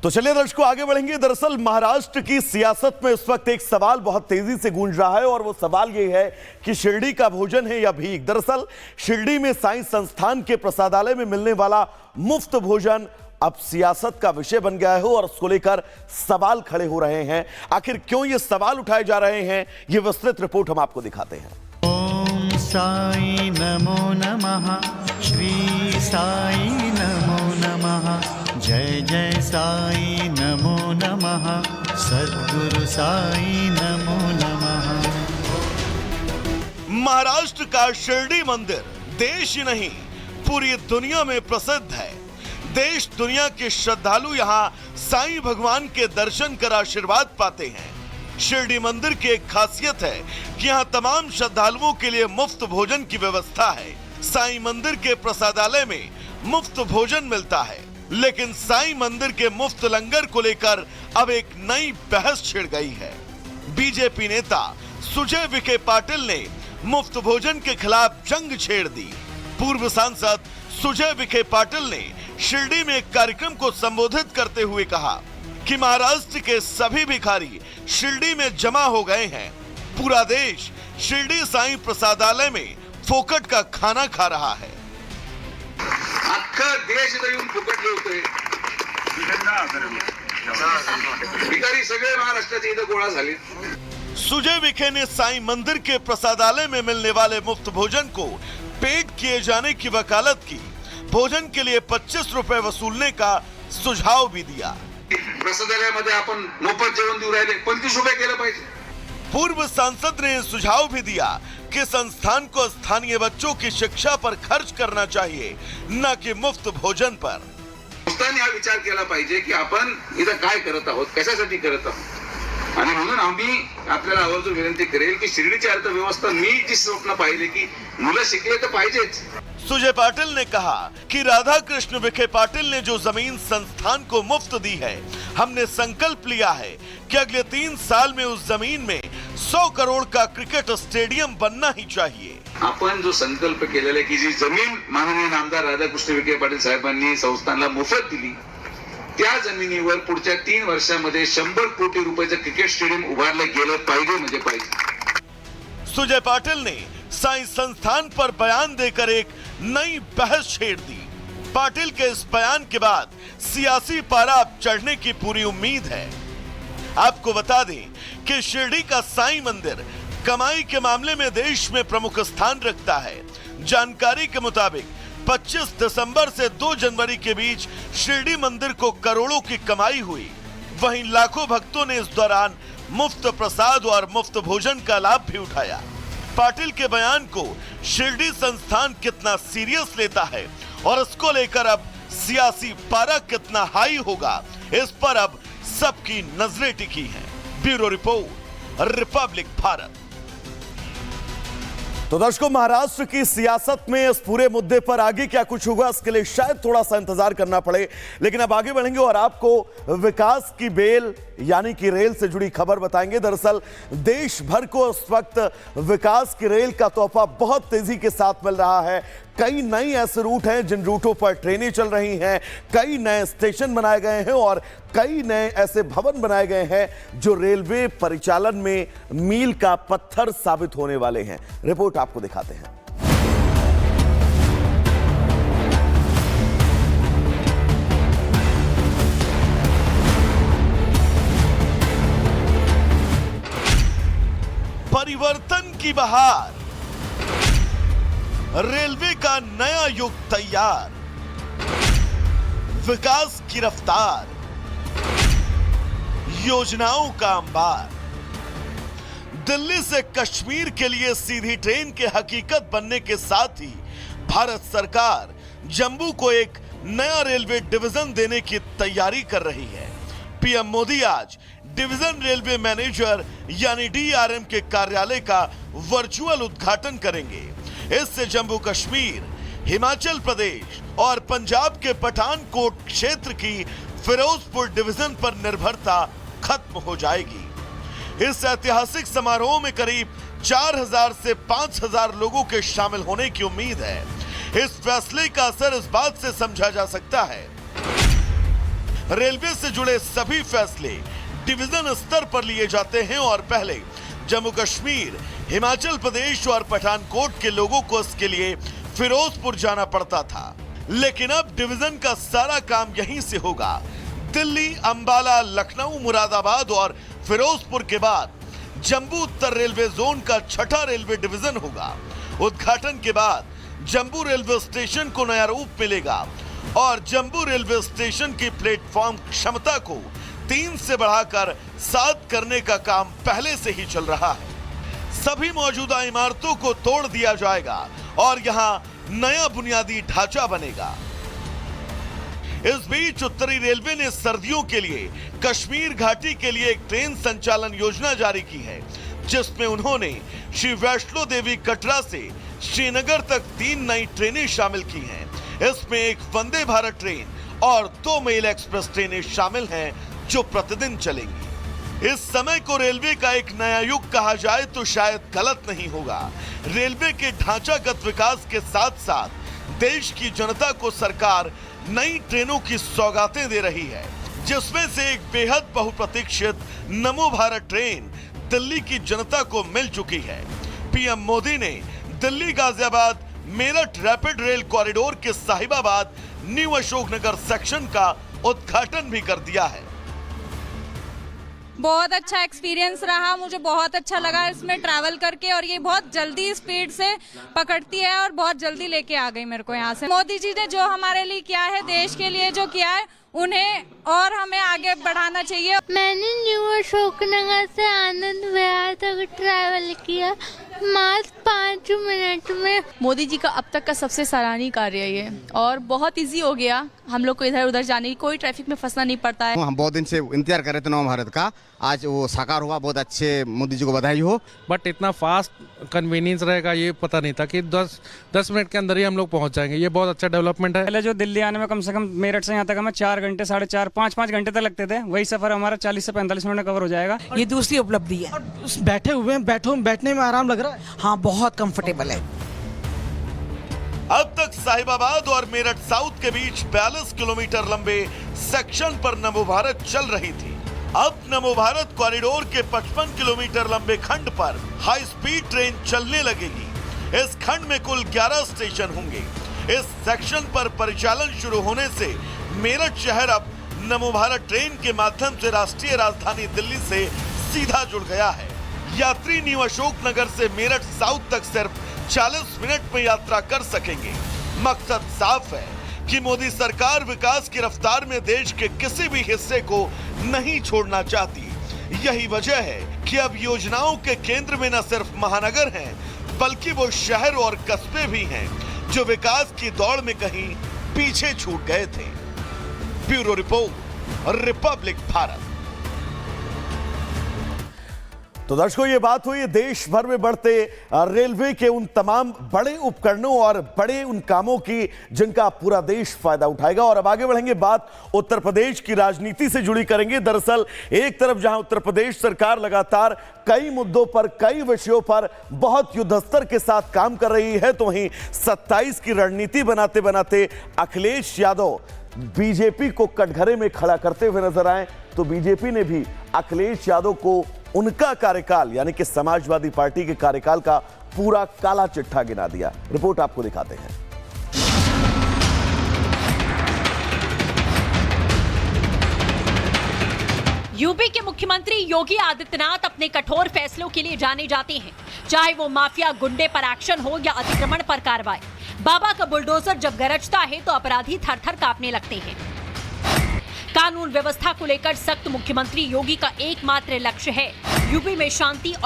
तो चलिए दर्शकों आगे बढ़ेंगे। दरअसल महाराष्ट्र की सियासत में इस वक्त एक सवाल बहुत तेजी से गूंज रहा है और वो सवाल ये है कि शिरडी का भोजन है या भीख। दरअसल शिरडी में साईं संस्थान के प्रसादालय में मिलने वाला मुफ्त भोजन अब सियासत का विषय बन गया है और उसको लेकर सवाल खड़े हो रहे हैं। आखिर क्यों ये सवाल उठाए जा रहे हैं, ये विस्तृत रिपोर्ट हम आपको दिखाते हैं। ओम साई नमो नमः, श्री साई नमो नमः, जय जय साई नमो नमः, सद्गुरु साई नमो नमः। महाराष्ट्र का शिरडी मंदिर देश ही नहीं पूरी दुनिया में प्रसिद्ध है। देश दुनिया के श्रद्धालु यहाँ साईं भगवान के दर्शन कर आशीर्वाद पाते हैं। शिरडी मंदिर की एक खासियत है कि यहाँ तमाम श्रद्धालुओं के लिए मुफ्त भोजन की व्यवस्था है। साईं मंदिर के प्रसादालय में मुफ्त भोजन मिलता है, लेकिन साईं मंदिर के मुफ्त लंगर को लेकर अब एक नई बहस छिड़ गई है। बीजेपी नेता सुजय विखे पाटिल ने मुफ्त भोजन के खिलाफ जंग छेड़ दी। पूर्व सांसद सुजय विखे पाटिल ने शिरडी में एक कार्यक्रम को संबोधित करते हुए कहा कि महाराष्ट्र के सभी भिखारी शिरडी में जमा हो गए हैं। पूरा देश शिरडी साईं प्रसादालय में फोकट का खाना खा रहा है। अख्खा देश येऊन फुकट जेवतोय। भिकारी सगळे महाराष्ट्राचे इथं गोळा झाले। सुजय विखे ने साईं मंदिर के प्रसादालय में मिलने वाले मुफ्त भोजन को पेड किए जाने की वकालत की। भोजन के लिए 25 रुपए वसूलने का सुझाव भी दिया। प्रसादालयामध्ये आपण मोफत जेवण देऊ राहिले, 25 रुपये केलं पाहिजे। पूर्व सांसद ने सुझाव भी दिया कि संस्थान को स्थानीय बच्चों की शिक्षा पर खर्च करना चाहिए, न कि मुफ्त भोजन पर। संस्थांनी हा विचार केला पाहिजे की आपण इथं काय करत आहोत, कशासाठी करत आहोत, आणि म्हणून आम्ही आपल्याला आवर्जून विनंती करेल की शिर्डीची अर्थव्यवस्था मी जी स्वप्न पाहिले की मुलं शिकले तर पाहिजेच। सुजय पाटिल ने कहा कि राधा कृष्ण विखे पाटिल ने जो जमीन संस्थान को मुफ्त दी है, हमने संकल्प लिया है कि अगले 3 साल में उस जमीन में 100 करोड़ का क्रिकेट स्टेडियम बनना ही चाहिए। आपण जो संकल्प केलेला आहे की जी जमीन माननीय नामदार राधाकृष्ण विखे पाटील साहेबांनी संस्थानला मोफत दिली, त्या जमिनीवर पुढच्या 3 वर्षांमध्ये 100 कोटी रुपयाचं क्रिकेट स्टेडियम उभारलं गेलं पाहिजे म्हणजे पाहिजे। सुजय पाटिल ने साईं संस्थान पर बयान देकर एक नई बहस छेड़ दी। पाटिल के इस बयान के बाद सियासी पारा अब चढ़ने की पूरी उम्मीद है। आपको बता दें कि शिरडी का साईं मंदिर कमाई के मामले में देश में प्रमुख स्थान रखता है। जानकारी के मुताबिक 25 दिसंबर से 2 जनवरी के बीच शिरडी मंदिर को करोड़ों की कमाई हुई। वहीं लाखों भक्तों ने इस दौरान मुफ्त प्रसाद और मुफ्त भोजन का लाभ भी उठाया। पाटिल के बयान को शिरडी संस्थान कितना सीरियस लेता है और इसको लेकर अब सियासी पारा कितना हाई होगा, इस पर अब सबकी नजरें टिकी हैं। Bureau report, Republic Bharat. तो दर्शकों, महाराष्ट्र की सियासत में इस पूरे मुद्दे पर आगे क्या कुछ होगा, इसके लिए शायद थोड़ा सा इंतजार करना पड़े, लेकिन अब आगे बढ़ेंगे और आपको विकास की बेल यानी कि रेल से जुड़ी खबर बताएंगे। दरअसल देश भर को इस वक्त विकास की रेल का तोहफा बहुत तेजी के साथ मिल रहा है। कई नई ऐसे रूट हैं जिन रूटों पर ट्रेनें चल रही हैं, कई नए स्टेशन बनाए गए हैं और कई नए ऐसे भवन बनाए गए हैं जो रेलवे परिचालन में मील का पत्थर साबित होने वाले हैं। रिपोर्ट आपको दिखाते हैं। परिवर्तन की बहार, रेलवे का नया युग तैयार, विकास की रफ्तार, योजनाओं का अंबार। दिल्ली से कश्मीर के लिए सीधी ट्रेन के हकीकत बनने के साथ ही भारत सरकार जम्मू को एक नया रेलवे डिवीजन देने की तैयारी कर रही है। पीएम मोदी आज डिवीजन रेलवे मैनेजर यानी डीआरएम के कार्यालय का वर्चुअल उद्घाटन करेंगे। इससे जम्मू कश्मीर, हिमाचल प्रदेश और पंजाब के पठानकोट क्षेत्र की फिरोजपुर डिवीजन पर निर्भरता खत्म हो जाएगी। इस ऐतिहासिक समारोह में करीब 4000 से 5000 लोगों के शामिल होने की उम्मीद है। इस फैसले का असर इस बात से समझा जा सकता है रेलवे से जुड़े सभी फैसले डिवीजन स्तर पर लिए जाते हैं और पहले जम्मू कश्मीर, हिमाचल प्रदेश और पठानकोट के लोगों को इसके लिए फिरोजपुर जाना पड़ता था, लेकिन अब डिवीजन का सारा काम यहीं से होगा। दिल्ली, अंबाला, लखनऊ, मुरादाबाद और फिरोजपुर के बाद जम्मू उत्तर रेलवे जोन का छठा रेलवे डिवीजन होगा। उद्घाटन के बाद जम्मू रेलवे स्टेशन को नया रूप मिलेगा और जम्मू रेलवे स्टेशन की प्लेटफॉर्म क्षमता को 3 से बढ़ाकर 7 करने का काम पहले से ही चल रहा है। सभी मौजूदा इमारतों को तोड़ दिया जाएगा और यहां नया बुनियादी ढांचा बनेगा। इस बीच उत्तरी रेलवे ने सर्दियों के लिए कश्मीर घाटी के लिए एक ट्रेन संचालन योजना जारी की है, जिसमें उन्होंने श्री वैष्णो देवी कटरा से श्रीनगर तक 3 नई ट्रेनें शामिल की हैं। इसमें एक वंदे भारत ट्रेन और 2 मेल एक्सप्रेस ट्रेनें शामिल हैं जो प्रतिदिन चलेंगी। इस समय को रेलवे का एक नया युग कहा जाए तो शायद गलत नहीं होगा। रेलवे के ढांचागत विकास के साथ साथ देश की जनता को सरकार नई ट्रेनों की सौगातें दे रही है, जिसमें से एक बेहद बहुप्रतीक्षित नमो भारत ट्रेन दिल्ली की जनता को मिल चुकी है। पीएम मोदी ने Delhi Ghaziabad Meerut rapid rail corridor के साहिबाबाद न्यू अशोकनगर सेक्शन का उद्घाटन भी कर दिया है। बहुत अच्छा एक्सपीरियंस रहा, मुझे बहुत अच्छा लगा इसमें ट्रैवल करके और ये बहुत जल्दी स्पीड से पकड़ती है और बहुत जल्दी लेके आ गई मेरे को यहाँ से। मोदी जी ने जो हमारे लिए किया है, देश के लिए जो किया है, उन्हें और हमें आगे बढ़ाना चाहिए। मैंने न्यू अशोकनगर से आनंद विहार तक ट्रैवल किया मात्र 5 मिनट में। मोदी जी का अब तक का सबसे सराहनीय कार्य है ये और बहुत इजी हो गया हम लोग को इधर उधर जाने की, कोई ट्रैफिक में फंसना नहीं पड़ता है। हम बहुत दिन से इंतजार कर रहे थे नव भारत का, आज वो साकार हुआ। बहुत अच्छे, मोदी जी को बधाई हो। बट इतना फास्ट कन्वीनियंस रहेगा ये पता नहीं था कि 10 मिनट के अंदर ही हम लोग पहुंच जाएंगे। ये बहुत अच्छा डेवलपमेंट है। पहले जो दिल्ली आने में कम से कम मेरठ से यहाँ तक हमें 4 घंटे, 4.5, 5 घंटे तक लगते थे, वही सफर हमारा 40 से 45 मिनट में कवर हो जाएगा। ये दूसरी उपलब्धि है और बैठे हुए बैठने में आराम लग रहा है। हाँ, बहुत कंफर्टेबल है। अब तक साहिबाबाद और मेरठ साउथ के बीच 42 किलोमीटर लंबे सेक्शन पर नमो भारत चल रही थी। अब नमो भारत कॉरिडोर के 55 किलोमीटर लंबे खंड पर हाई स्पीड ट्रेन चलने लगेगी। इस खंड में कुल 11 स्टेशन होंगे। इस सेक्शन पर परिचालन शुरू होने से मेरठ शहर अब नमो भारत ट्रेन के माध्यम से राष्ट्रीय राजधानी दिल्ली से सीधा जुड़ गया है। यात्री न्यू अशोकनगर से मेरठ साउथ तक सिर्फ 40 मिनट में यात्रा कर सकेंगे। मकसद साफ है कि मोदी सरकार विकास की रफ्तार में देश के किसी भी हिस्से को नहीं छोड़ना चाहती। यही वजह है कि अब योजनाओं के केंद्र में न सिर्फ महानगर हैं, बल्कि वो शहर और कस्बे भी हैं जो विकास की दौड़ में कहीं पीछे छूट गए थे। Bureau report, Republic Bharat. तो दर्शकों, ये बात हुई देश भर में बढ़ते रेलवे के उन तमाम बड़े उपकरणों और बड़े उन कामों की जिनका पूरा देश फायदा उठाएगा। और अब आगे बढ़ेंगे, बात उत्तर प्रदेश की राजनीति से जुड़ी करेंगे। दरअसल एक तरफ जहां उत्तर प्रदेश सरकार लगातार कई मुद्दों पर, कई विषयों पर बहुत युद्धस्तर के साथ काम कर रही है, तो वहीं 27 की रणनीति बनाते बनाते अखिलेश यादव बीजेपी को कटघरे में खड़ा करते हुए नजर आए। तो बीजेपी ने भी अखिलेश यादव को उनका कार्यकाल यानी कि समाजवादी पार्टी के कार्यकाल का पूरा काला चिट्ठा गिना दिया। रिपोर्ट आपको दिखाते हैं। यूपी के मुख्यमंत्री योगी आदित्यनाथ अपने कठोर फैसलों के लिए जाने जाते हैं, चाहे वो माफिया गुंडे पर एक्शन हो या अतिक्रमण पर कार्रवाई। बाबा का बुलडोजर जब गरजता है तो अपराधी थर-थर कांपने लगते हैं। कानून व्यवस्था को लेकर सख्त मुख्यमंत्री योगी का एकमात्र लक्ष्य है यूपी में शांति